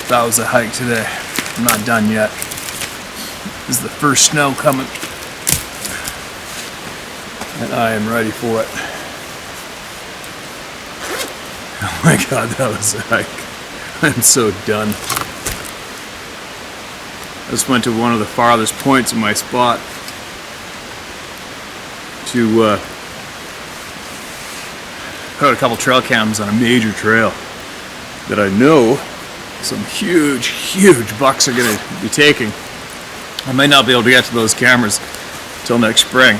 That was a hike today. I'm not done yet. This is the first snow coming, and I am ready for it. Oh my god, that was a hike. I'm so done. I just went to one of the farthest points in my spot to put out a couple trail cams on a major trail that I know some huge bucks are going to be taking. I might not be able to get to those cameras till next spring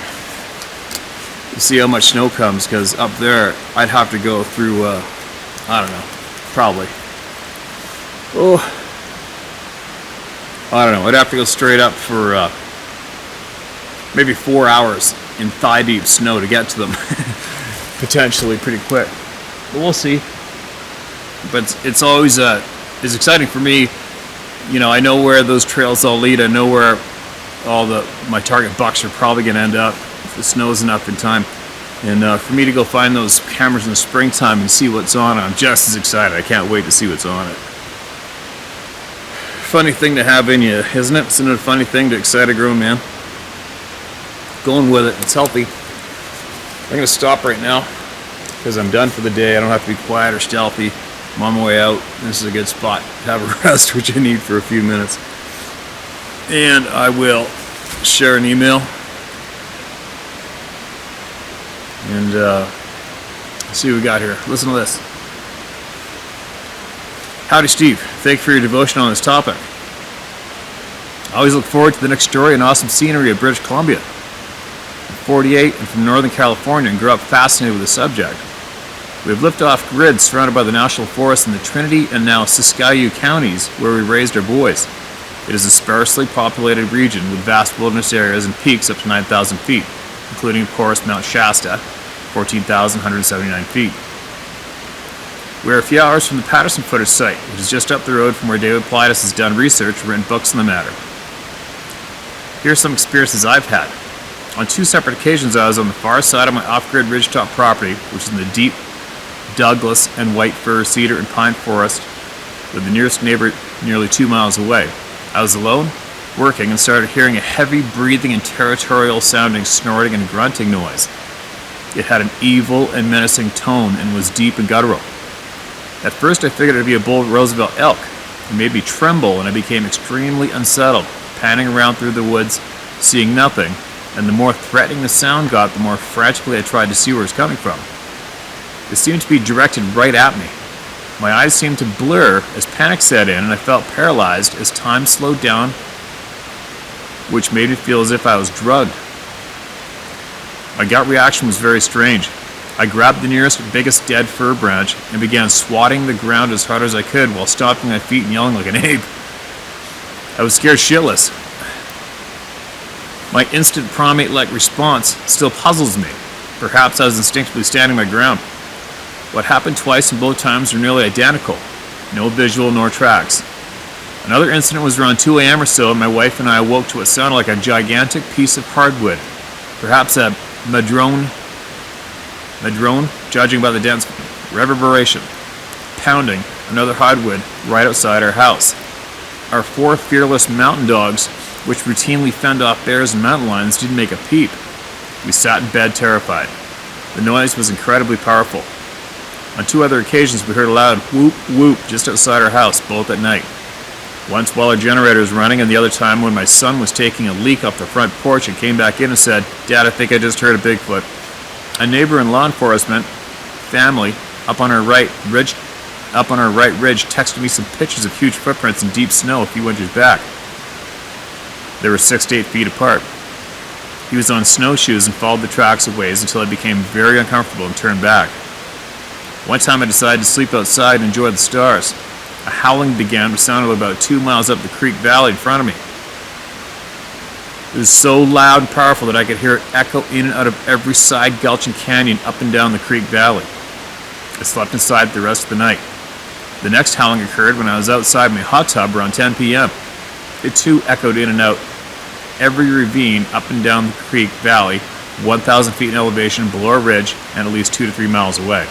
to see how much snow comes, because up there I'd have to go through, I don't know, probably, I don't know, I'd have to go straight up for maybe 4 hours in thigh-deep snow to get to them. Potentially pretty quick, but we'll see. But it's always it's exciting for me. You know, I know where those trails all lead. I know where all my target bucks are probably going to end up if the snow isn't up in time. And for me to go find those cameras in the springtime and see what's on it, I'm just as excited. I can't wait to see what's on it. Funny thing to have in you, isn't it? Isn't it a funny thing to excite a grown man? Going with it. It's healthy. I'm going to stop right now because I'm done for the day. I don't have to be quiet or stealthy. I'm on my way out. This is a good spot to have a rest, which I need for a few minutes. And I will share an email and see what we got here. Listen to this. Howdy, Steve. Thank you for your devotion on this topic. I always look forward to the next story and awesome scenery of British Columbia. I'm 48 and from Northern California and grew up fascinated with the subject. We have lived off grid surrounded by the National Forest in the Trinity and now Sasquatch counties where we raised our boys. It is a sparsely populated region with vast wilderness areas and peaks up to 9,000 feet, including, of course, Mount Shasta, 14,179 feet. We are a few hours from the Patterson footage site, which is just up the road from where David Plaitis has done research and written books on the matter. Here are some experiences I've had. On 2 separate occasions, I was on the far side of my off-grid ridgetop property, which is in the deep Douglas and white fir, cedar, and pine forest, with the nearest neighbor nearly 2 miles away. I was alone, working, and started hearing a heavy breathing and territorial-sounding snorting and grunting noise. It had an evil and menacing tone and was deep and guttural. At first, I figured it would be a bull Roosevelt elk. It made me tremble, and I became extremely unsettled, panning around through the woods, seeing nothing, and the more threatening the sound got, the more frantically I tried to see where it was coming from. It seemed to be directed right at me. My eyes seemed to blur as panic set in, and I felt paralyzed as time slowed down, which made me feel as if I was drugged. My gut reaction was very strange. I grabbed the nearest, biggest dead fir branch and began swatting the ground as hard as I could while stomping my feet and yelling like an ape. I was scared shitless. My instant primate-like response still puzzles me. Perhaps I was instinctively standing my ground. What happened twice and both times were nearly identical. No visual nor tracks. Another incident was around 2 a.m. or so, and my wife and I awoke to what sounded like a gigantic piece of hardwood. Perhaps a madrone, judging by the dense reverberation, pounding another hardwood right outside our house. Our 4 fearless mountain dogs, which routinely fend off bears and mountain lions, didn't make a peep. We sat in bed terrified. The noise was incredibly powerful. On 2 other occasions, we heard a loud whoop whoop just outside our house, both at night. Once while our generator was running, and the other time when my son was taking a leak off the front porch and came back in and said, "Dad, I think I just heard a Bigfoot." A neighbor and law enforcement family up on our right ridge texted me some pictures of huge footprints in deep snow a few inches back. They were 6 to 8 feet apart. He was on snowshoes and followed the tracks a ways until I became very uncomfortable and turned back. One time I decided to sleep outside and enjoy the stars. A howling began, which sounded about 2 miles up the creek valley in front of me. It was so loud and powerful that I could hear it echo in and out of every side gulch and canyon up and down the creek valley. I slept inside the rest of the night. The next howling occurred when I was outside my hot tub around 10 p.m. It too echoed in and out every ravine up and down the creek valley, 1,000 feet in elevation below a ridge and at least 2 to 3 miles away.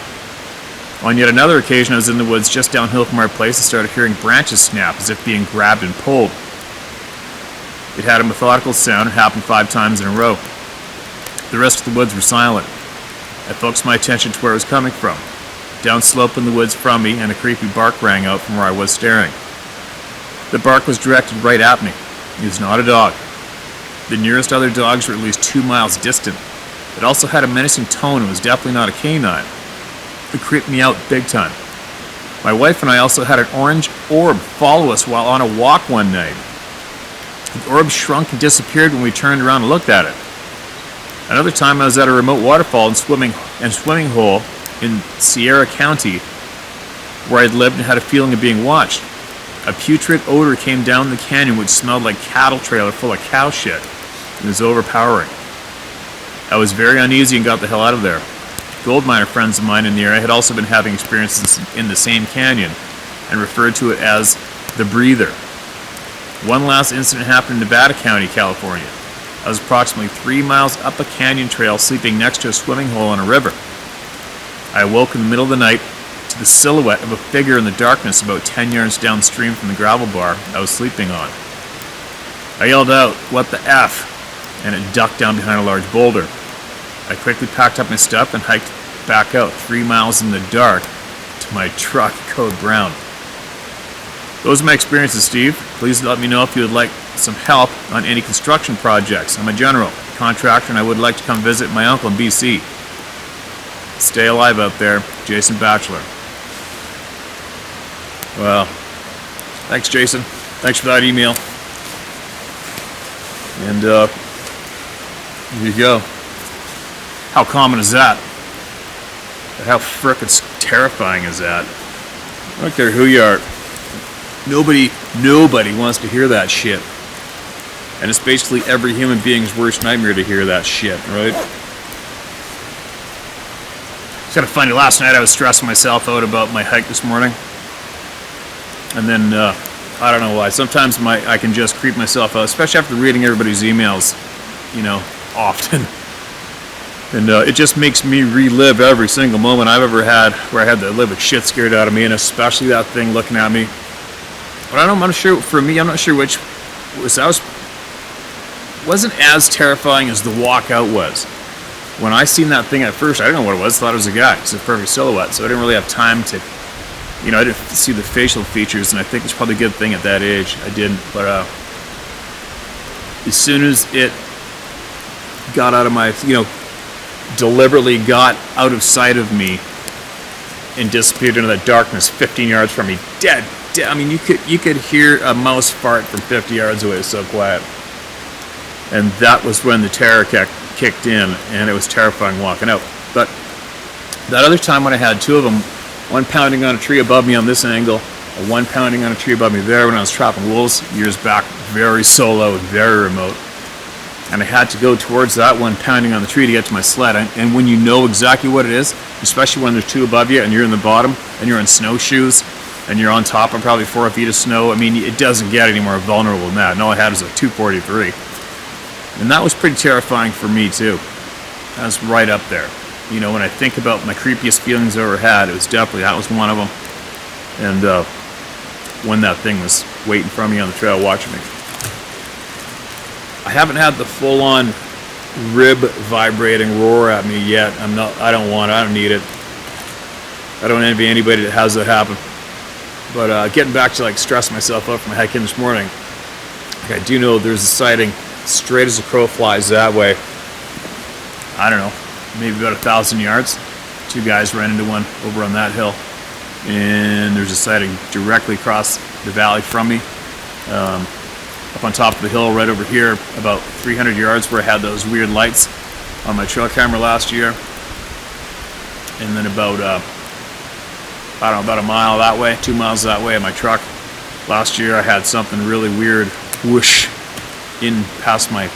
On yet another occasion, I was in the woods just downhill from our place and started hearing branches snap as if being grabbed and pulled. It had a methodical sound and happened 5 times in a row. The rest of the woods were silent. I focused my attention to where it was coming from. Downslope in the woods from me, and a creepy bark rang out from where I was staring. The bark was directed right at me. It was not a dog. The nearest other dogs were at least 2 miles distant. It also had a menacing tone and was definitely not a canine. It creeped me out big time. My wife and I also had an orange orb follow us while on a walk one night. The orb shrunk and disappeared when we turned around and looked at it. Another time I was at a remote waterfall and swimming hole in Sierra County where I'd lived and had a feeling of being watched. A putrid odor came down the canyon which smelled like cattle trailer full of cow shit. It was overpowering. I was very uneasy and got the hell out of there. Gold miner friends of mine in the area had also been having experiences in the same canyon and referred to it as the breather. One last incident happened in Nevada County, California. I was approximately 3 miles up a canyon trail sleeping next to a swimming hole in a river. I awoke in the middle of the night to the silhouette of a figure in the darkness about 10 yards downstream from the gravel bar I was sleeping on. I yelled out, "What the F?" and it ducked down behind a large boulder. I quickly packed up my stuff and hiked back out 3 miles in the dark to my truck, code brown. Those are my experiences, Steve. Please let me know if you would like some help on any construction projects. I'm a general contractor and I would like to come visit my uncle in BC. Stay alive out there, Jason Batchelor. Well, thanks, Jason. Thanks for that email. And here you go. How common is that? How frickin' terrifying is that? I don't care who you are. Nobody wants to hear that shit. And it's basically every human being's worst nightmare to hear that shit, right? It's kind of funny. Last night I was stressing myself out about my hike this morning. And then, I don't know why. Sometimes I can just creep myself out, especially after reading everybody's emails, often. And it just makes me relive every single moment I've ever had where I had the living shit scared out of me, and especially that thing looking at me. But I'm not sure, for me, I'm not sure which wasn't as terrifying as the walkout was. When I seen that thing at first, I didn't know what it was, thought it was a guy. It's a perfect silhouette, so I didn't really have time to, I didn't see the facial features, and I think it's probably a good thing at that age I didn't. But as soon as it got out of my, deliberately got out of sight of me and disappeared into the darkness 15 yards from me, dead. I mean, you could hear a mouse fart from 50 yards away. It's so quiet. And that was when the terror kicked in, and it was terrifying walking out. But that other time when I had 2 of them, one pounding on a tree above me on this angle, and one pounding on a tree above me there when I was trapping wolves years back, very solo and very remote. And I had to go towards that one pounding on the tree to get to my sled. And when you know exactly what it is, especially when there's 2 above you and you're in the bottom and you're in snowshoes and you're on top of probably 4 feet of snow, I mean, it doesn't get any more vulnerable than that. And all I had was a 243. And that was pretty terrifying for me too. That was right up there. When I think about my creepiest feelings I ever had, that was one of them. And when that thing was waiting for me on the trail watching me. I haven't had the full-on rib vibrating roar at me yet. I don't need it. I don't envy anybody that has that happen. But getting back to stressing myself out from my hike in this morning, I do know there's a sighting straight as a crow flies that way. I don't know, maybe about 1,000 yards. 2 guys ran into one over on that hill. And there's a sighting directly across the valley from me. Up on top of the hill right over here, about 300 yards where I had those weird lights on my trail camera last year. And then about a mile that way, 2 miles that way in my truck. Last year I had something really weird whoosh in past my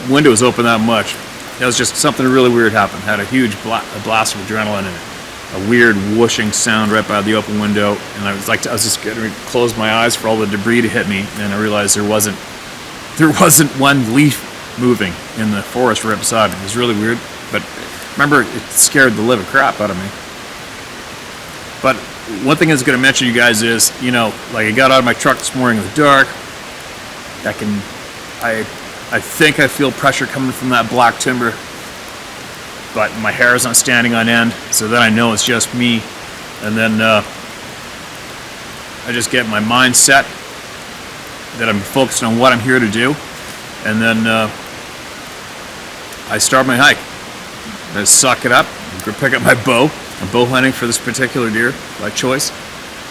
window was open that much. It was just something really weird happened. Had a huge blast of adrenaline in it. A weird whooshing sound right by the open window, and I was just going to close my eyes for all the debris to hit me, and I realized there wasn't one leaf moving in the forest right beside me. It was really weird, but remember, it scared the living crap out of me. But one thing I was going to mention to you guys is, like I got out of my truck this morning in the dark. I think I feel pressure coming from that black timber, but my hair is not standing on end, so then I know it's just me. And then I just get my mind set that I'm focused on what I'm here to do, and then I start my hike. I suck it up, pick up my bow. I'm bow hunting for this particular deer by choice,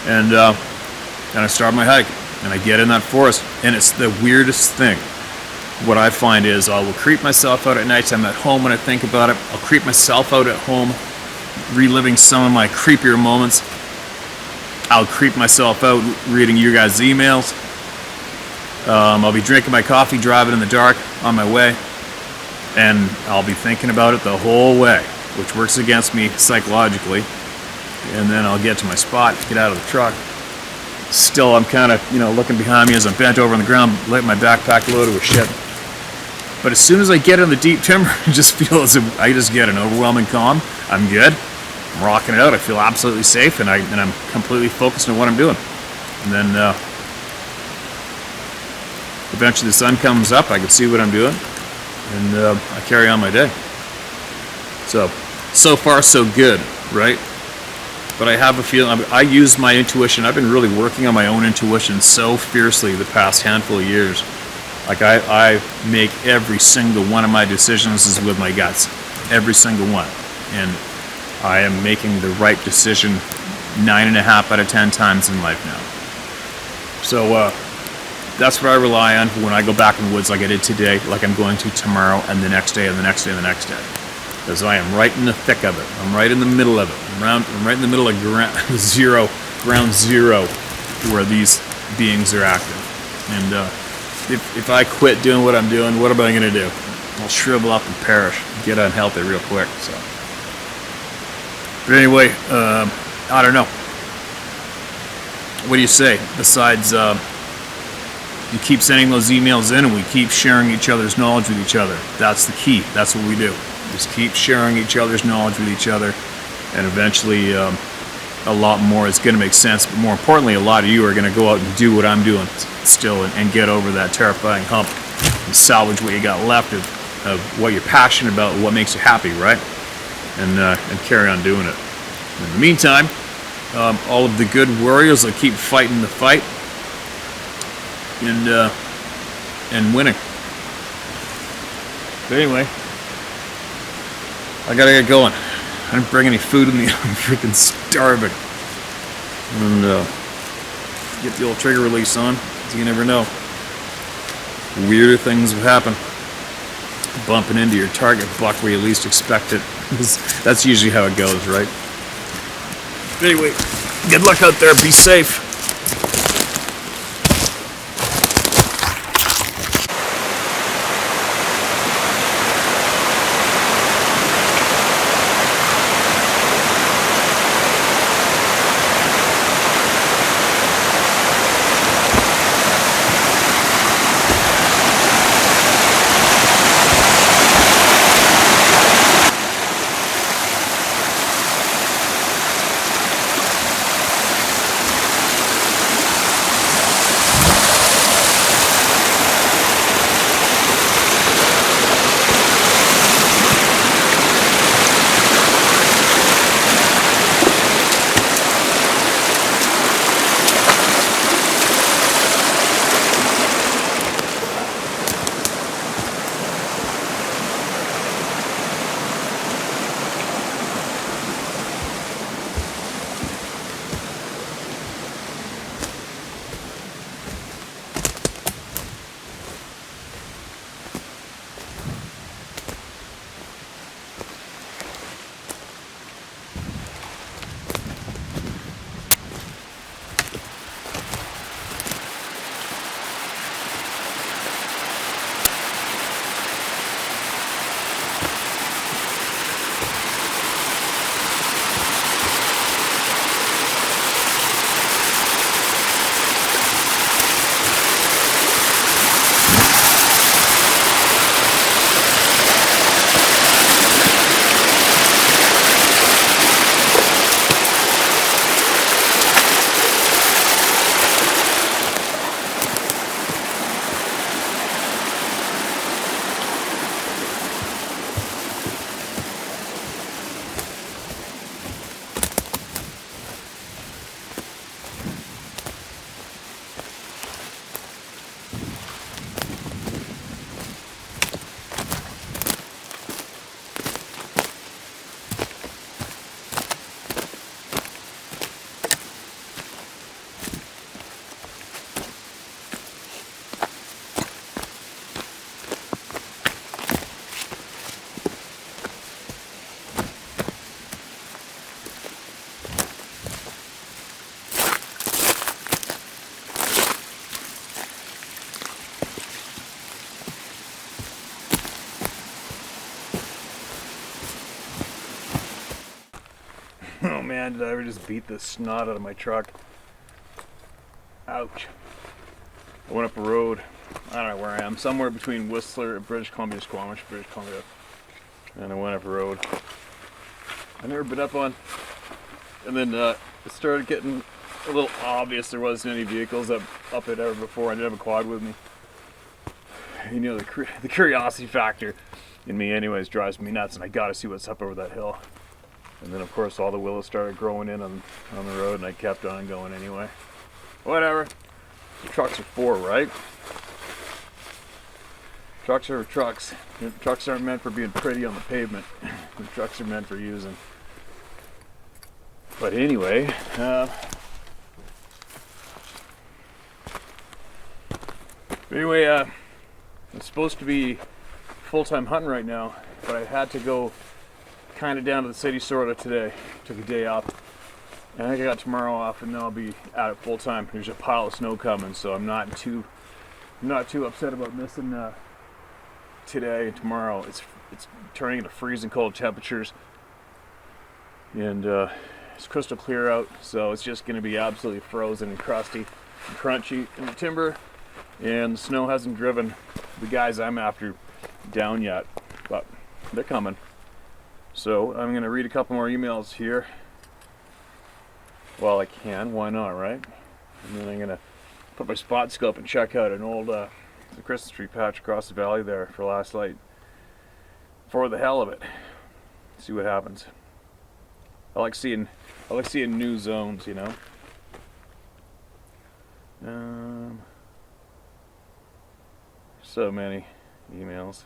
and I start my hike, and I get in that forest, and it's the weirdest thing. What I find is I will creep myself out at night. I'm at home when I think about it. I'll creep myself out at home, reliving some of my creepier moments. I'll creep myself out reading you guys' emails. I'll be drinking my coffee, driving in the dark on my way, and I'll be thinking about it the whole way, which works against me psychologically. And then I'll get to my spot, get out of the truck. Still, I'm kind of, looking behind me as I'm bent over on the ground, letting my backpack loaded with shit. But as soon as I get in the deep timber, I just feel as if I just get an overwhelming calm. I'm good. I'm rocking it out. I feel absolutely safe, and I'm completely focused on what I'm doing. And then eventually the sun comes up. I can see what I'm doing, and I carry on my day. So far so good, right? But I have a feeling, I use my intuition. I've been really working on my own intuition so fiercely the past handful of years. Like I make every single one of my decisions is with my guts. Every single one. And I am making the right decision 9.5 out of 10 times in life now. So that's what I rely on when I go back in the woods like I did today, like I'm going to tomorrow, and the next day, and the next day, and the next day. Because I am right in the thick of it. I'm right in the middle of it. I'm right in the middle of ground zero, where these beings are active. And if I quit doing what I'm doing, what am I going to do? I'll shrivel up and perish, get unhealthy real quick. So, but anyway, I don't know. What do you say? Besides, you keep sending those emails in, and we keep sharing each other's knowledge with each other. That's the key. That's what we do. Just keep sharing each other's knowledge with each other, and eventually a lot more is going to make sense. But more importantly, a lot of you are going to go out and do what I'm doing still, and get over that terrifying hump and salvage what you got left of what you're passionate about, what makes you happy, right? And carry on doing it. In the meantime, all of the good warriors that keep fighting the fight and winning. But anyway, I gotta get going. I didn't bring any food in me. I'm freaking starving. And get the old trigger release on, because you never know. Weirder things will happen. Bumping into your target buck where you least expect it. That's usually how it goes, right? Anyway, good luck out there. Be safe. Oh man, did I ever just beat the snot out of my truck. Ouch. I went up a road, I don't know where I am, somewhere between Whistler and British Columbia, Squamish, British Columbia. And I went up a road I've never been up on. And then it started getting a little obvious there wasn't any vehicles up it ever before. I didn't have a quad with me. You know, the curiosity factor in me anyways drives me nuts, and I gotta see what's up over that hill. And then of course all the willows started growing in on the road, and I kept on going anyway. Whatever. The trucks are for, right? Trucks are trucks. The trucks aren't meant for being pretty on the pavement. The trucks are meant for using. But anyway, I'm supposed to be full-time hunting right now, but I had to go kind of down to the city sort of today. Took a day off, and I think I got tomorrow off, and then I'll be at it full-time. There's a pile of snow coming, so I'm not too upset about missing today and tomorrow. It's turning into freezing cold temperatures, and it's crystal clear out, so it's just going to be absolutely frozen and crusty and crunchy in the timber, and the snow hasn't driven the guys I'm after down yet, but they're coming. So I'm going to read a couple more emails here while I can. Why not, right? And then I'm going to put my spot scope and check out an old the Christmas tree patch across the valley there for last light, for the hell of it. See what happens. I like seeing new zones, you know. So many emails.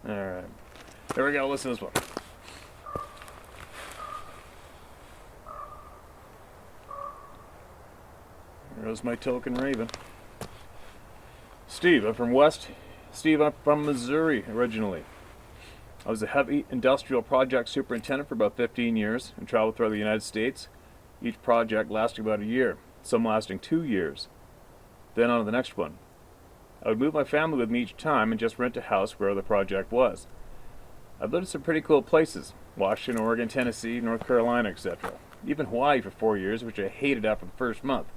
All right, there we go. Listen to this one. There's my token raven. Steve, I'm from Missouri originally. I was a heavy industrial project superintendent for about 15 years and traveled throughout the United States, each project lasting about a year, some lasting 2 years. Then on to the next one. I would move my family with me each time and just rent a house wherever the project was. I've lived in some pretty cool places: Washington, Oregon, Tennessee, North Carolina, etc. Even Hawaii for 4 years, which I hated after the first month.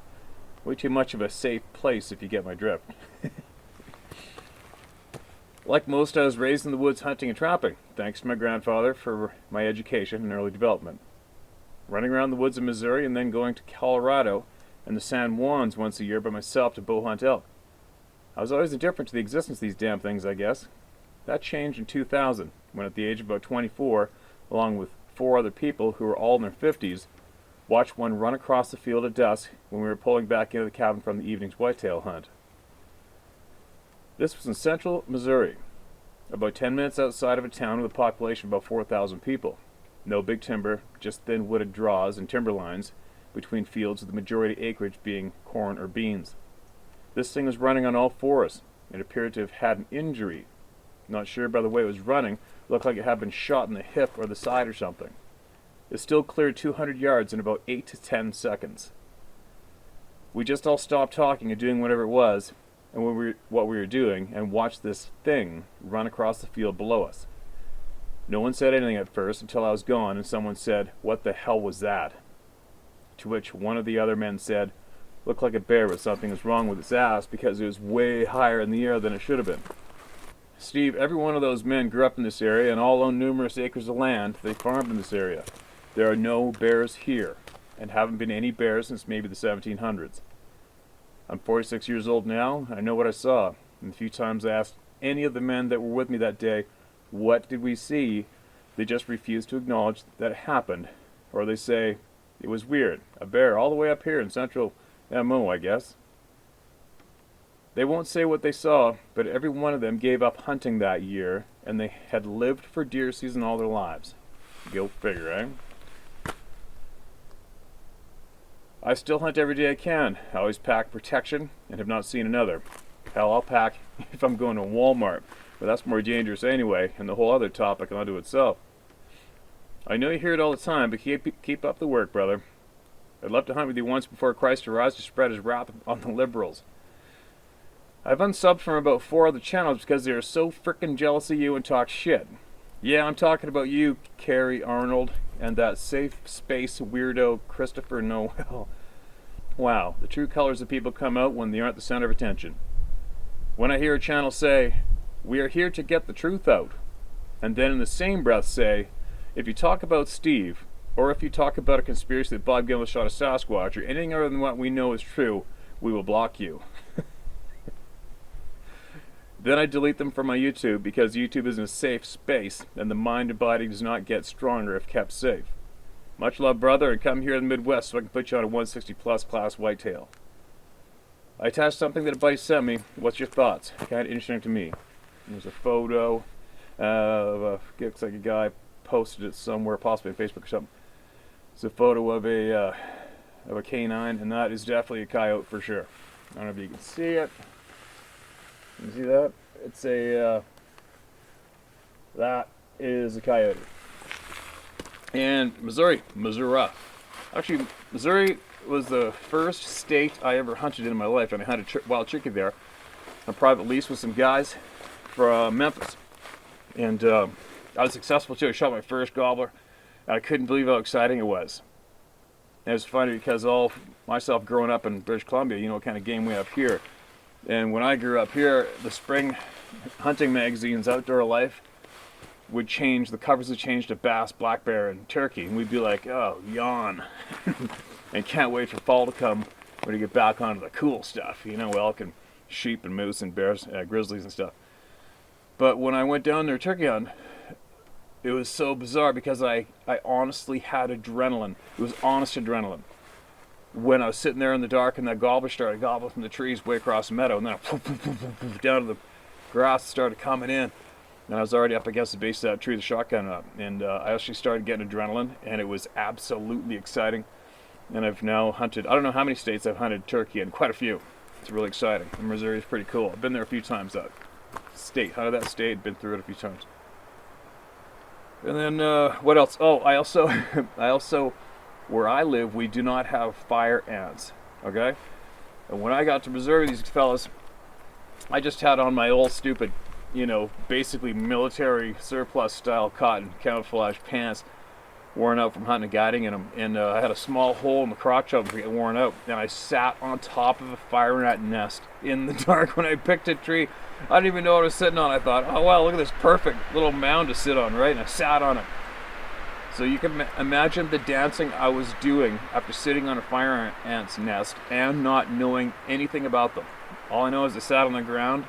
Way too much of a safe place, if you get my drift. Like most, I was raised in the woods hunting and trapping, thanks to my grandfather for my education and early development. Running around the woods of Missouri and then going to Colorado and the San Juans once a year by myself to bow hunt elk. I was always indifferent to the existence of these damn things, I guess. That changed in 2000, when at the age of about 24, along with 4 other people who were all in their 50s, watched one run across the field at dusk when we were pulling back into the cabin from the evening's whitetail hunt. This was in central Missouri, about 10 minutes outside of a town with a population of about 4,000 people. No big timber, just thin wooded draws and timberlines between fields, with the majority acreage being corn or beans. This thing was running on all fours and appeared to have had an injury. Not sure by the way it was running, it looked like it had been shot in the hip or the side or something. It still cleared 200 yards in about 8 to 10 seconds. We just all stopped talking and doing whatever it was, and what we were doing, and watched this thing run across the field below us. No one said anything at first until I was gone, and someone said, "What the hell was that?" To which one of the other men said, "Looked like a bear, but something was wrong with its ass because it was way higher in the air than it should have been." Steve, every one of those men grew up in this area and all own numerous acres of land. They farmed in this area. There are no bears here, and haven't been any bears since maybe the 1700s. I'm 46 years old now, and I know what I saw. And the few times I asked any of the men that were with me that day, "What did we see?" they just refuse to acknowledge that it happened. Or they say, "It was weird. A bear all the way up here in central MO, I guess." They won't say what they saw, but every one of them gave up hunting that year, and they had lived for deer season all their lives. Go figure, eh? I still hunt every day I can. I always pack protection and have not seen another. Hell, I'll pack if I'm going to Walmart, but that's more dangerous anyway, and the whole other topic unto itself. I know you hear it all the time, but keep up the work, brother. I'd love to hunt with you once before Christ arrives to spread his wrath on the liberals. I've unsubbed from about 4 other channels because they are so freaking jealous of you and talk shit. Yeah, I'm talking about you, Carrie Arnold, and that safe space weirdo Christopher Noel. Wow, the true colors of people come out when they aren't the center of attention. When I hear a channel say, "We are here to get the truth out," and then in the same breath say, "If you talk about Steve, or if you talk about a conspiracy that Bob Gillis shot a Sasquatch, or anything other than what we know is true, we will block you." Then I delete them from my YouTube because YouTube isn't a safe space and the mind and body does not get stronger if kept safe. Much love, brother, and come here in the Midwest so I can put you on a 160 plus class whitetail. I attached something that a buddy sent me. What's your thoughts? Kind of interesting to me. There's a photo of looks like a guy posted it somewhere, possibly on Facebook or something. It's a photo of a canine, and that is definitely a coyote for sure. I don't know if you can see it. You see that? It's a, that is a coyote. And Missouri. Actually, Missouri was the first state I ever hunted in my life, and I hunted wild turkey there on a private lease with some guys from Memphis. And I was successful too. I shot my first gobbler, and I couldn't believe how exciting it was. And it was funny because myself growing up in British Columbia, you know what kind of game we have here. And when I grew up here, the spring hunting magazines, Outdoor Life, would change, the covers would change to bass, black bear, and turkey. And we'd be like, oh, yawn. And can't wait for fall to come when you get back onto the cool stuff. You know, elk and sheep and moose and bears, grizzlies and stuff. But when I went down there turkey hunting, it was so bizarre because I honestly had adrenaline. It was honest adrenaline. When I was sitting there in the dark and that gobbler started gobbling from the trees way across the meadow, and then down to the grass started coming in, and I was already up against the base of that tree, the shotgun up, and I actually started getting adrenaline, and it was absolutely exciting. And I've now hunted, I don't know how many states I've hunted turkey in, quite a few. It's really exciting. And Missouri is pretty cool. I've been there a few times, that state, hunted that state, been through it a few times. And then, what else? Oh, I also, where I live, we do not have fire ants, okay? And when I got to Missouri, these fellas, I just had on my old stupid, you know, basically military surplus style cotton camouflage pants, worn out from hunting and guiding in them, and I had a small hole in the crotch of them to get worn out, and I sat on top of a fire ant nest in the dark when I picked a tree. I didn't even know what I was sitting on. I thought, oh wow, look at this perfect little mound to sit on, right? And I sat on it. So you can imagine the dancing I was doing after sitting on a fire ant's nest and not knowing anything about them. All I know is I sat on the ground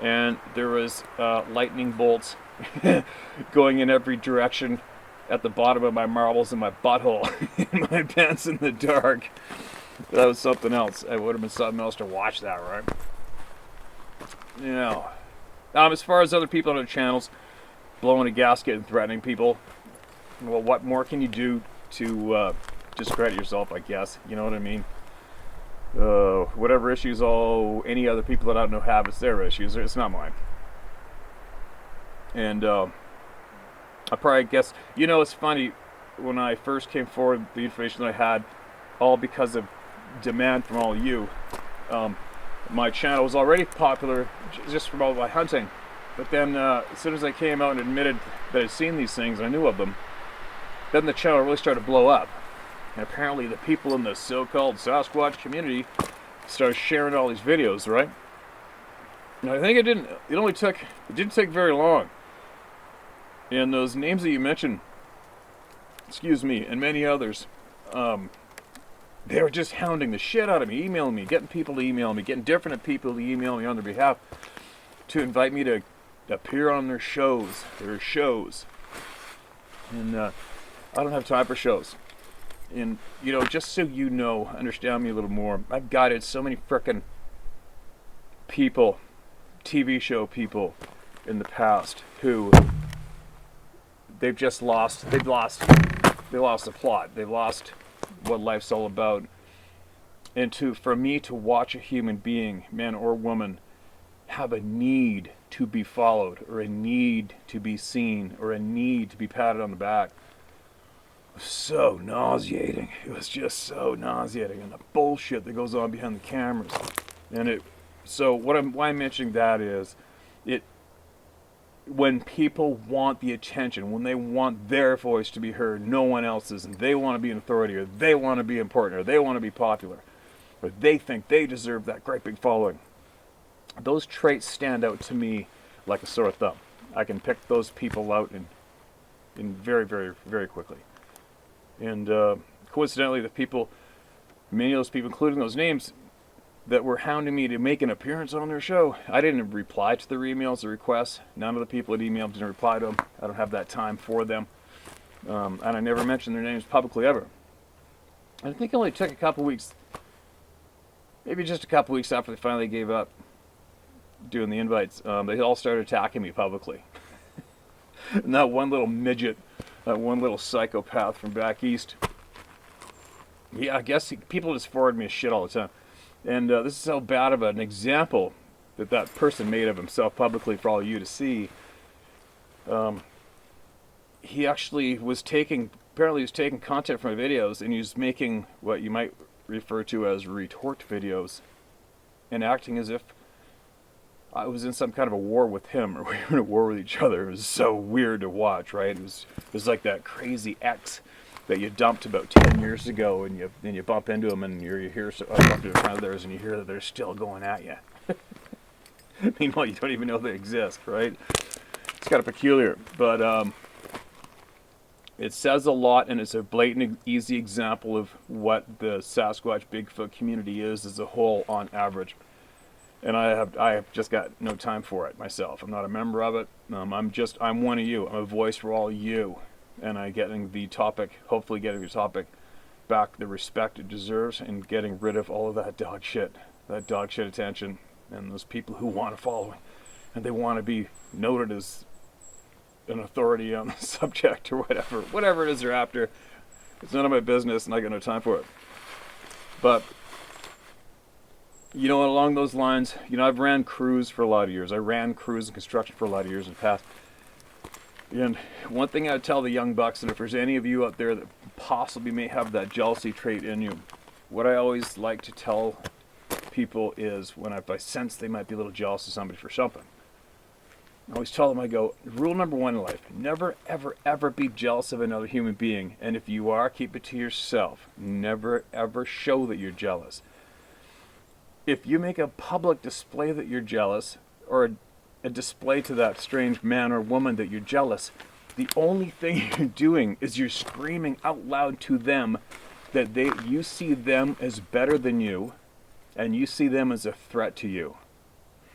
and there was lightning bolts going in every direction at the bottom of my marbles and my butthole in my pants in the dark. That was something else. It would have been something else to watch that, right? You know. As far as other people on their channels blowing a gasket and threatening people, well, what more can you do to discredit yourself, I guess? You know what I mean? Whatever issues any other people that I don't know have, it's their issues. It's not mine. And I probably guess, you know, it's funny, when I first came forward, the information that I had, all because of demand from all of you, my channel was already popular just from all my hunting. But then as soon as I came out and admitted that I'd seen these things and I knew of them, then the channel really started to blow up. And apparently the people in the so-called Sasquatch community started sharing all these videos, right? And I think it didn't take very long. And those names that you mentioned, excuse me, and many others, they were just hounding the shit out of me, emailing me, getting people to email me, getting different people to email me on their behalf to invite me to appear on their shows. And I don't have time for shows. And, you know, just so you know, understand me a little more, I've guided so many frickin' people, TV show people in the past who they've lost the plot. They've lost what life's all about. And for me to watch a human being, man or woman, have a need to be followed, or a need to be seen, or a need to be patted on the back, was so nauseating. It was just so nauseating. And the bullshit that goes on behind the cameras. And So why I'm mentioning that is, it when people want the attention, when they want their voice to be heard, no one else's, and they want to be an authority, or they want to be important, or they want to be popular, or they think they deserve that great big following. Those traits stand out to me like a sore thumb. I can pick those people out in very, very, very quickly. And coincidentally, many of those people, including those names, that were hounding me to make an appearance on their show, I didn't reply to their emails or requests. None of the people that emailed didn't reply to them. I don't have that time for them. And I never mentioned their names publicly ever. I think it only took a couple weeks, maybe just a couple weeks after they finally gave up doing the invites, they all started attacking me publicly. And that one little midget, that one little psychopath from back east, yeah, I guess people just forward me shit all the time. And this is how bad of an example that person made of himself publicly for all of you to see. He actually was apparently he was taking content from my videos, and he was making what you might refer to as retort videos, and acting as if I was in some kind of a war with him, or we were in a war with each other. It was so weird to watch, right? It was like that crazy ex that you dumped about 10 years ago, and you bump into them, and you hear bump into a friend of theirs, and you hear that they're still going at you. Meanwhile, you don't even know they exist, right? It's kind of peculiar, but it says a lot, and it's a blatant, easy example of what the Sasquatch Bigfoot community is as a whole on average. And I have just got no time for it myself. I'm not a member of it. I'm one of you. I'm a voice for all you. And I'm hopefully getting the topic back the respect it deserves, and getting rid of all of that dog shit attention, and those people who want to follow it, and they want to be noted as an authority on the subject or whatever it is they're after. It's none of my business, and I got no time for it. But along those lines, I've ran crews for a lot of years. I ran crews and construction for a lot of years in the past. And one thing I would tell the young bucks, and if there's any of you out there that possibly may have that jealousy trait in you, what I always like to tell people is, if I sense they might be a little jealous of somebody for something, I always tell them, I go, rule number one in life, never, ever, ever be jealous of another human being. And if you are, keep it to yourself. Never, ever show that you're jealous. If you make a public display that you're jealous, or a display to that strange man or woman that you're jealous, the only thing you're doing is you're screaming out loud to them that you see them as better than you, and you see them as a threat to you.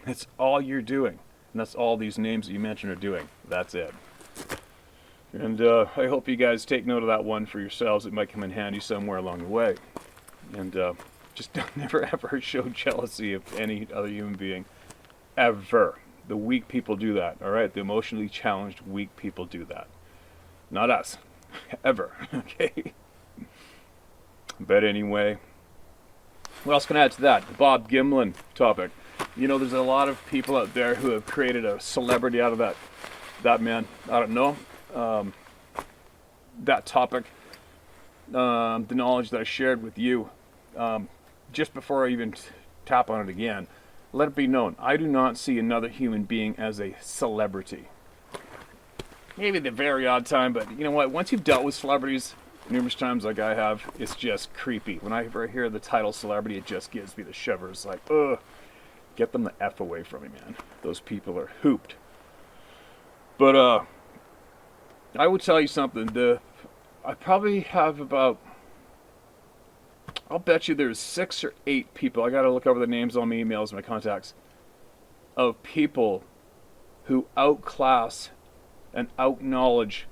That's all you're doing, and that's all these names that you mentioned are doing. That's it. And I hope you guys take note of that one for yourselves. It might come in handy somewhere along the way. And just never ever show jealousy of any other human being, ever. The weak people do that, all right? The emotionally challenged, weak people do that. Not us. Ever. Okay? But anyway, what else can I add to that? The Bob Gimlin topic. There's a lot of people out there who have created a celebrity out of that man. I don't know. That topic, the knowledge that I shared with you, just before I even tap on it again, let it be known, I do not see another human being as a celebrity. Maybe the very odd time, but you know what? Once you've dealt with celebrities numerous times like I have, it's just creepy. When I ever hear the title celebrity, it just gives me the shivers. Like, ugh, get them the F away from me, man. Those people are hooped. But I will tell you something. I probably have I'll bet you there's 6 or 8 people, I gotta look over the names on my emails and my contacts, of people who outclass and out-knowledge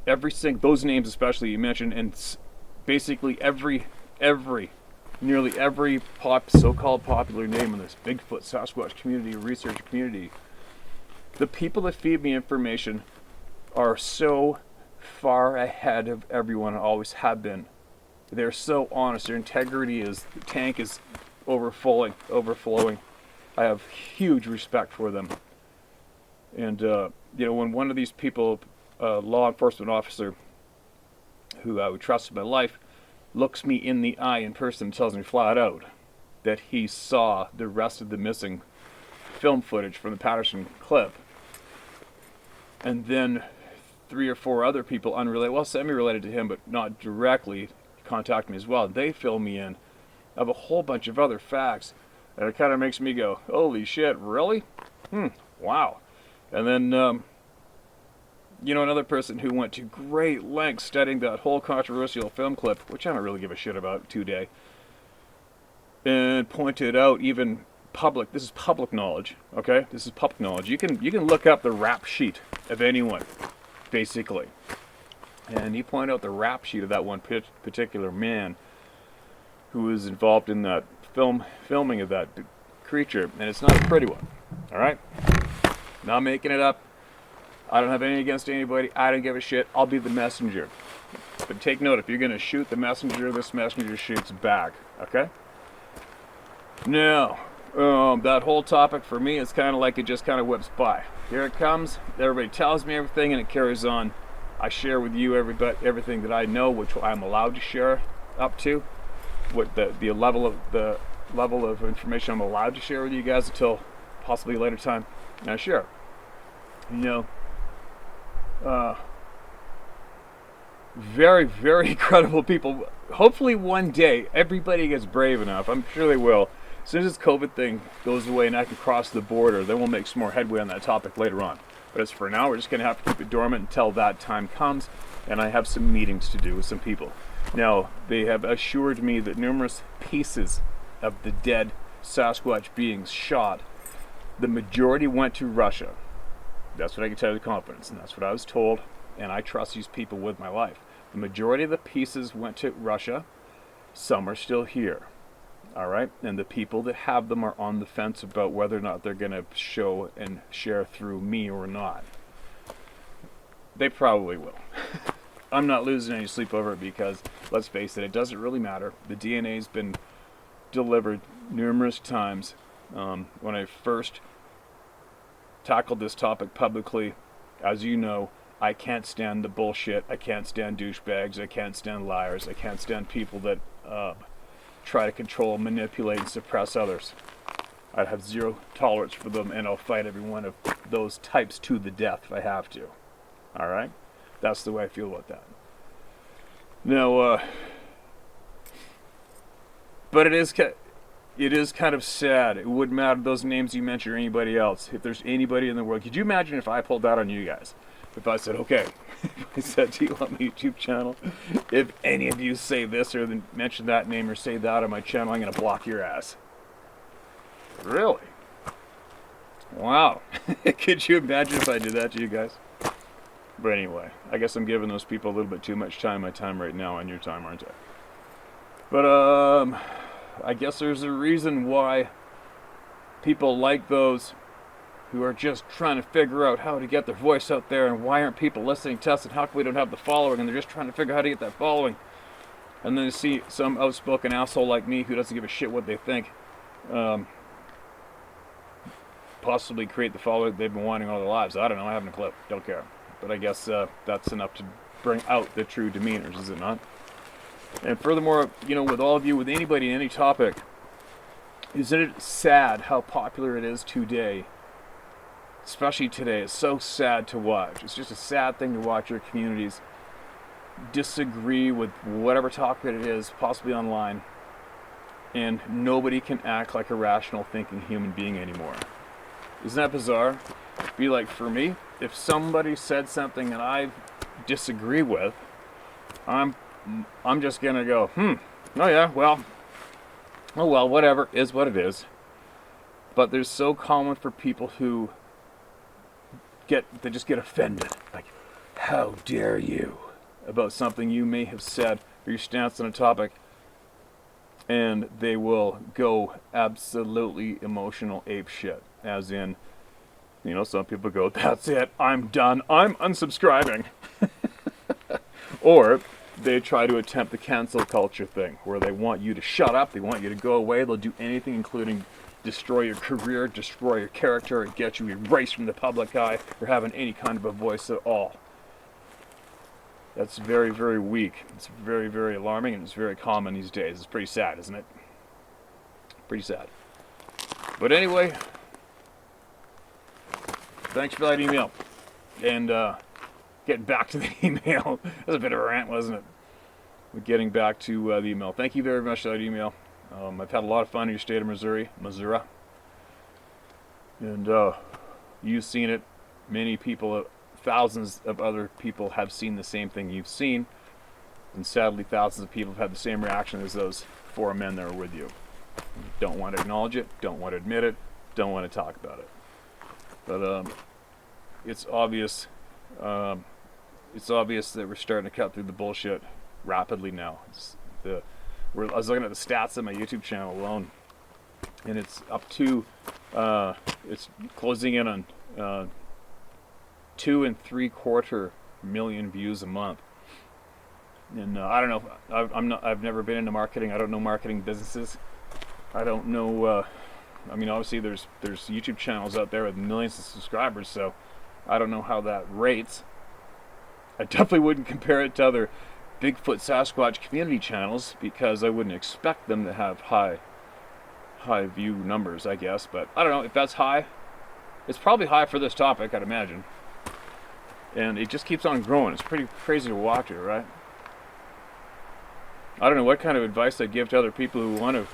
those names especially you mentioned, and basically nearly every so-called popular name in this Bigfoot Sasquatch community, research community. The people that feed me information are so far ahead of everyone, and always have been. They're so honest. Their the tank is overflowing. I have huge respect for them. And, when one of these people, a law enforcement officer who I would trust in my life, looks me in the eye in person and tells me flat out, that he saw the rest of the missing film footage from the Patterson clip. And then 3 or 4 other people unrelated, well, semi-related to him, but not directly, contact me as well. They fill me in of a whole bunch of other facts. And it kind of makes me go, holy shit, really? Wow. And then, another person who went to great lengths studying that whole controversial film clip, which I don't really give a shit about today, and pointed out even this is public knowledge, okay? This is public knowledge. You can look up the rap sheet of anyone, basically. And he pointed out the rap sheet of that one particular man who was involved in that filming of that creature, and it's not a pretty one, all right? Not making it up. I don't have anything against anybody. I don't give a shit. I'll be the messenger. But take note, if you're going to shoot the messenger, this messenger shoots back, okay? Now, that whole topic for me is kind of like it just kind of whips by. Here it comes. Everybody tells me everything, and it carries on. I share with you everything that I know, which I'm allowed to share up to. What the level of information I'm allowed to share with you guys until possibly a later time. And I share. Very, very credible people. Hopefully one day everybody gets brave enough. I'm sure they will. As soon as this COVID thing goes away and I can cross the border, then we'll make some more headway on that topic later on. But as for now, we're just going to have to keep it dormant until that time comes, and I have some meetings to do with some people. Now, they have assured me that numerous pieces of the dead Sasquatch beings shot, the majority went to Russia. That's what I can tell you with confidence, and that's what I was told, and I trust these people with my life. The majority of the pieces went to Russia. Some are still here. All right, and the people that have them are on the fence about whether or not they're going to show and share through me or not. They probably will. I'm not losing any sleep over it because, let's face it doesn't really matter. The DNA's been delivered numerous times. When I first tackled this topic publicly, as you know, I can't stand the bullshit. I can't stand douchebags. I can't stand liars. I can't stand people that try to control, manipulate, and suppress others. I have zero tolerance for them, and I'll fight every one of those types to the death if I have to. All right? That's the way I feel about that. Now, but it is kind of sad. It wouldn't matter those names you mentioned or anybody else. If there's anybody in the world, could you imagine if I pulled that on you guys? If I said, okay, I said to you on my YouTube channel, if any of you say this or mention that name or say that on my channel, I'm going to block your ass. Really? Wow. Could you imagine if I did that to you guys? But anyway, I guess I'm giving those people a little bit too much time, my time right now, on your time, aren't I? But, I guess there's a reason why people like those who are just trying to figure out how to get their voice out there, and why aren't people listening to us, and how come we don't have the following, and they're just trying to figure out how to get that following. And then you see some outspoken asshole like me who doesn't give a shit what they think, possibly create the following they've been wanting all their lives. I don't know, I haven't a clue, don't care. But I guess that's enough to bring out the true demeanors, is it not? And furthermore, with all of you, with anybody, any topic, isn't it sad how popular it is today? Especially today, it's so sad to watch. It's just a sad thing to watch your communities disagree with whatever topic it is, possibly online, and nobody can act like a rational thinking human being anymore. Isn't that bizarre? Be like, for me, if somebody said something that I disagree with, I'm just gonna go, oh yeah, well, whatever, is what it is. But there's so common for people who just get offended. Like, how dare you? About something you may have said, or your stance on a topic, and they will go absolutely emotional ape shit. As in, some people go, that's it, I'm done, I'm unsubscribing. Or they try to attempt the cancel culture thing, where they want you to shut up, they want you to go away, they'll do anything, including destroy your career, destroy your character, and get you erased from the public eye for having any kind of a voice at all. That's very, very weak. It's very, very alarming, and it's very common these days. It's pretty sad, isn't it? Pretty sad. But anyway, thanks for that email. And getting back to the email. That was a bit of a rant, wasn't it? But getting back to the email. Thank you very much for that email. I've had a lot of fun in your state of Missouri. And you've seen it. Many people, thousands of other people have seen the same thing you've seen. And sadly, thousands of people have had the same reaction as those 4 men that were with you. Don't want to acknowledge it, don't want to admit it, don't want to talk about it. But it's obvious that we're starting to cut through the bullshit rapidly now. I was looking at the stats on my YouTube channel alone, and it's up to it's closing in on 2 3/4 million views a month. And I don't know. I've never been into marketing. I don't know marketing businesses. I don't know. I mean, obviously, there's YouTube channels out there with millions of subscribers, so I don't know how that rates. I definitely wouldn't compare it to other Bigfoot Sasquatch community channels because I wouldn't expect them to have high view numbers, I guess. But I don't know if that's high. It's probably high for this topic, I'd imagine. And it just keeps on growing. It's pretty crazy to watch it, right? I don't know what kind of advice I give to other people who want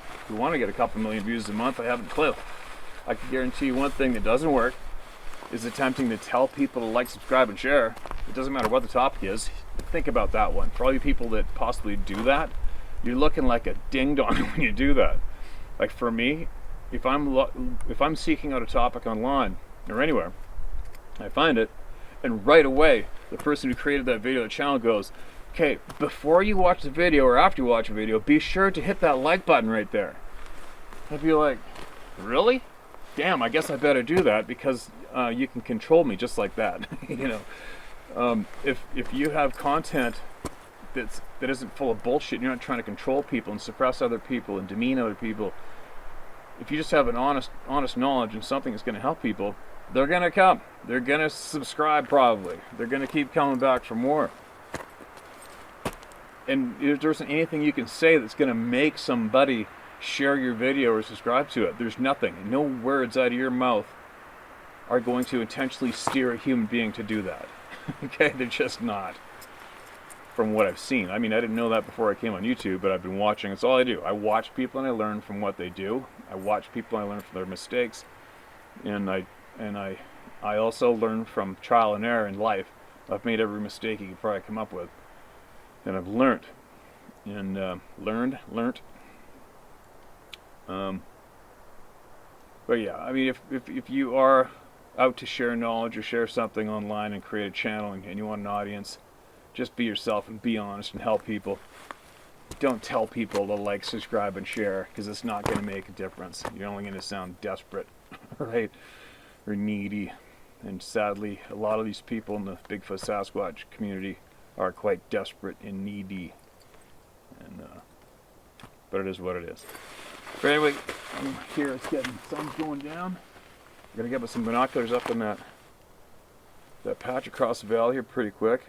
to get a couple million views a month. I haven't a clue. I can guarantee you one thing that doesn't work is attempting to tell people to like, subscribe, and share. It doesn't matter what the topic is. Think about that one. For all you people that possibly do that, you're looking like a ding-dong when you do that. Like for me, if I'm seeking out a topic online or anywhere, I find it, and right away the person who created that video, the channel goes, okay, before you watch the video or after you watch a video, be sure to hit that like button right there. I'd be like, really? Damn, I guess I better do that because you can control me just like that. You know, if you have content that isn't full of bullshit, you're not trying to control people and suppress other people and demean other people. If you just have an honest knowledge and something that's going to help people, they're going to come. They're going to subscribe probably. They're going to keep coming back for more. And there isn't anything you can say that's going to make somebody share your video or subscribe to it. There's nothing. No words out of your mouth are going to intentionally steer a human being to do that. Okay? They're just not. From what I've seen. I mean, I didn't know that before I came on YouTube, but I've been watching. It's all I do. I watch people and I learn from what they do. I watch people and I learn from their mistakes. And I also learn from trial and error in life. I've made every mistake you could probably come up with. And I've learned. And learned. But yeah, I mean, if you are out to share knowledge or share something online and create a channel and you want an audience, just be yourself and be honest and help people. Don't tell people to like, subscribe, and share because it's not going to make a difference. You're only going to sound desperate, right? Or needy. And sadly, a lot of these people in the Bigfoot Sasquatch community are quite desperate and needy. And but it is what it is. But anyway, I'm here. It's getting sun's going down. I'm gonna get with some binoculars up in that patch across the valley here pretty quick.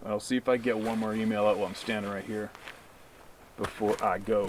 I'll see if I get one more email out while I'm standing right here before I go.